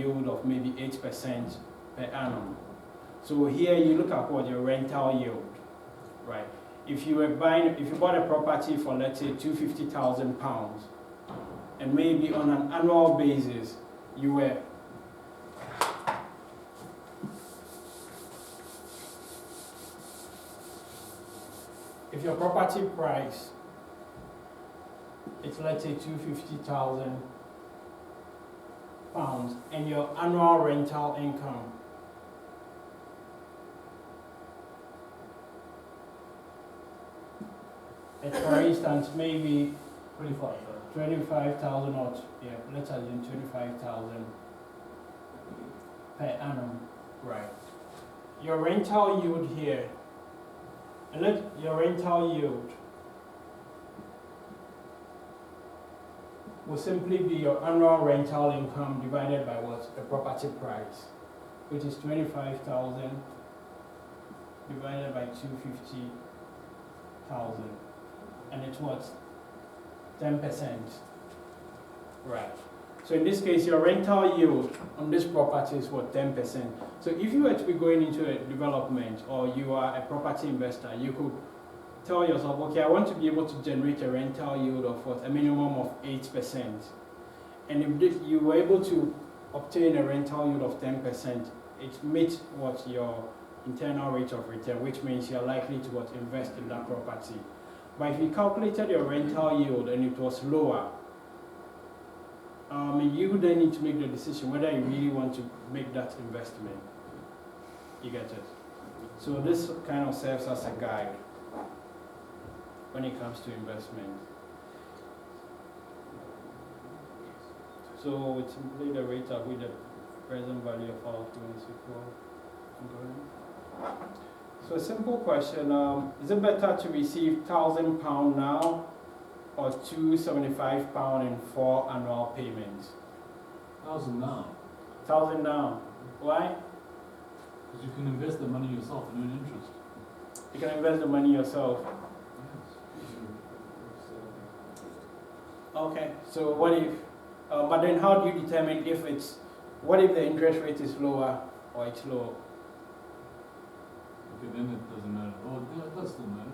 yield of maybe 8% per annum. So here you look at what your rental yield, right? If you bought a property for, let's say, £250,000, and maybe on an annual basis, you were if your property price is, let's say, £250,000, and your annual rental income for instance, maybe 25,000 or let's assume 25,000 per annum, right? Your rental yield here, and your rental yield will simply be your annual rental income divided by what? The property price, which is 25,000 divided by 250,000. And it's what? 10%. Right. So in this case, your rental yield on this property is what? 10%. So if you were to be going into a development, or you are a property investor, you could tell yourself, okay, I want to be able to generate a rental yield of what? A minimum of 8%. And if you were able to obtain a rental yield of 10%, it meets what? Your internal rate of return, which means you're likely to what? Invest in that property. But if you calculated your rental yield and it was lower, you then need to make the decision whether you really want to make that investment. You get it? So this kind of serves as a guide when it comes to investment. So it's simply the rate at which the present value of our loan is equal. So a simple question, is it better to receive £1,000 now or £275 in 4 annual payments? 1,000 now. 1,000 now. Why? Because you can invest the money yourself and earn interest. You can invest the money yourself. Okay, so what if, but then how do you determine if what if the interest rate is lower or it's low? Okay, then it doesn't matter. Oh, yeah, it does still matter.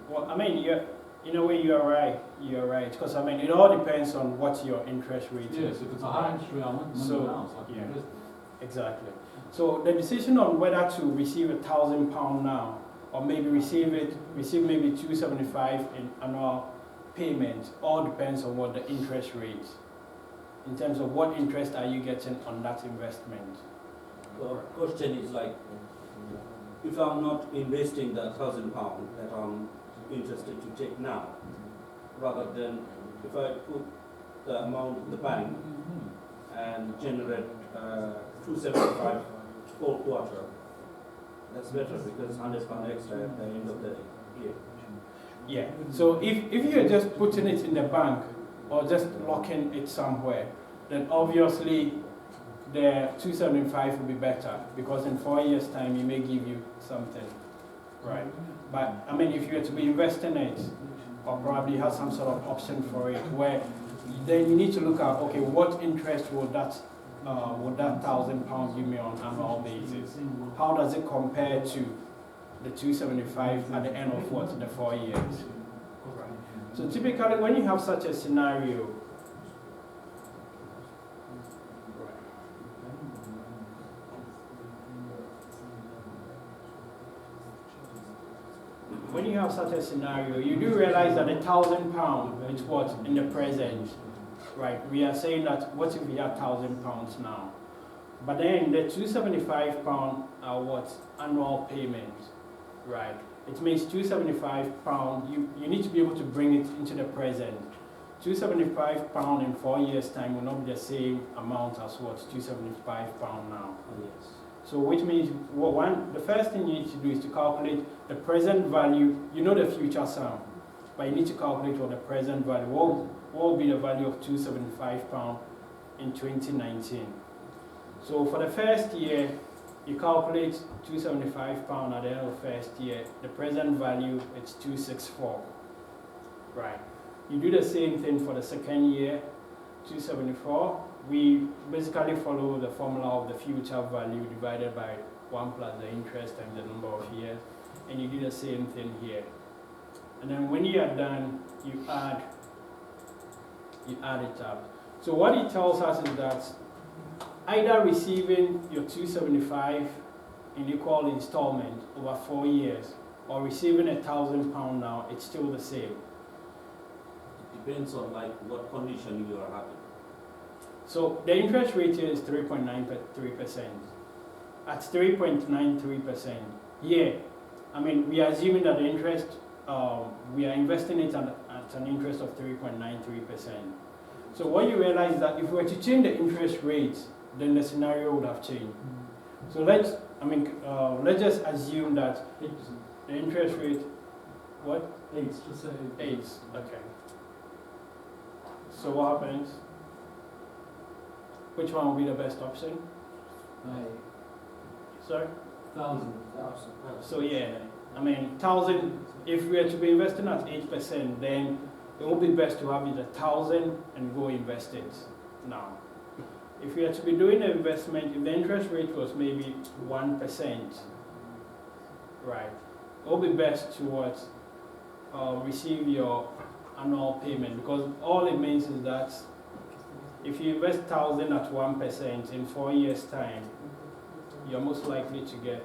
Well, I mean, in a way, you're right. You're right. Because, I mean, it all depends on what your interest rate is. Yes, if it's a high interest rate, I want the money now, so I can invest it. Exactly. So the decision on whether to receive £1,000 now, or maybe receive maybe $275 in annual payment, all depends on what the interest rate, in terms of what interest are you getting on that investment. The question is like, if I'm not investing the £1,000 that I'm interested to take now, rather than if I put the amount in the bank and generate 275 per quarter, that's better because £100 extra at the end of the year. Yeah. So if you're just putting it in the bank or just locking it somewhere, then obviously the 275 will be better because in 4 years' time it may give you something, right? But I mean, if you were to be investing it, or probably have some sort of option for it, where then you need to look at, okay, what interest would that £1,000 give me on an annual basis? How does it compare to the 275 at the end of what, the 4 years? So typically, when you have such a scenario, you do realize that £1,000 is what in the present, right? We are saying that what if we have £1,000 now? But then the £275 are what? Annual payments, right? It means £275, you need to be able to bring it into the present. £275 in 4 years' time will not be the same amount as what? £275 now. Yes. So which means, the first thing you need to do is to calculate the present value. You know the future sum, but you need to calculate what the present value, what will be the value of £275 in 2019. So for the first year, you calculate £275 at the end of the first year. The present value is 264, right? You do the same thing for the second year, 274, we basically follow the formula of the future value divided by 1 plus the interest times the number of years, and you do the same thing here. And then when you are done, you add it up. So what it tells us is that either receiving your 275 in equal installment over 4 years, or receiving £1,000 now, it's still the same. It depends on like what condition you are having. So the interest rate here is 3.93%. At 3.93%, yeah, I mean, we are assuming that the interest, we are investing it at an interest of 3.93%. So what you realize is that if we were to change the interest rate, then the scenario would have changed. So let's just assume that 8%. the interest rate, what? 8, just say 8, okay. So what happens? Which one will be the best option? 8. Sorry? 1,000. So yeah, I mean, 1,000, if we are to be investing at 8%, then it would be best to have it 1,000 and go invest it now. If we are to be doing an investment, if the interest rate was maybe 1%, right, it would be best towards receive your annual payment, because all it means is that if you invest 1,000 at 1% in 4 years' time, you're most likely to get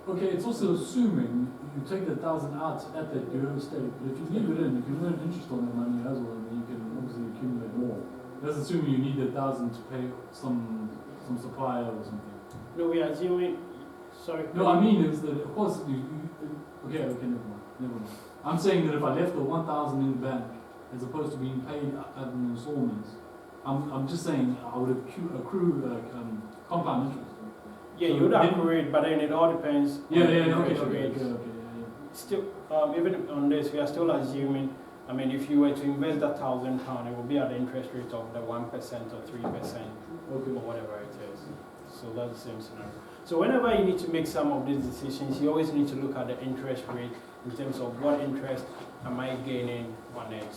Okay, it's also assuming you take the 1,000 out at that euro state, but if you leave it in, you can earn interest on that money as well, and then you can obviously accumulate more. That's assuming you need 1,000 to pay some supplier or something. No, we are assuming. Sorry. No, I mean is that of course okay, never mind. I'm saying that if I left the 1,000 in the bank as opposed to being paid at an installments, I'm just saying I would accrue compound interest. Yeah, So you would then- accrue it, but then it all depends on Yeah, the okay, interest okay, rates. yeah. Still, even on this, we are still assuming. I mean, if you were to invest that £1,000, it will be at the interest rate of the 1% or 3%. Okay. Or whatever it is. So that's the same scenario. So whenever you need to make some of these decisions, you always need to look at the interest rate in terms of what interest am I gaining on it.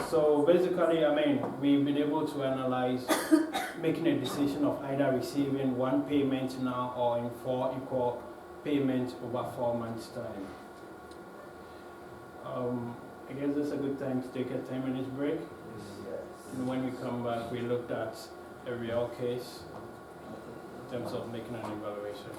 So basically, I mean, we've been able to analyze making a decision of either receiving one payment now or in 4 equal payments over 4 months' time. I guess that's a good time to take a 10-minute break. And when we come back, we looked at a real case in terms of making an evaluation.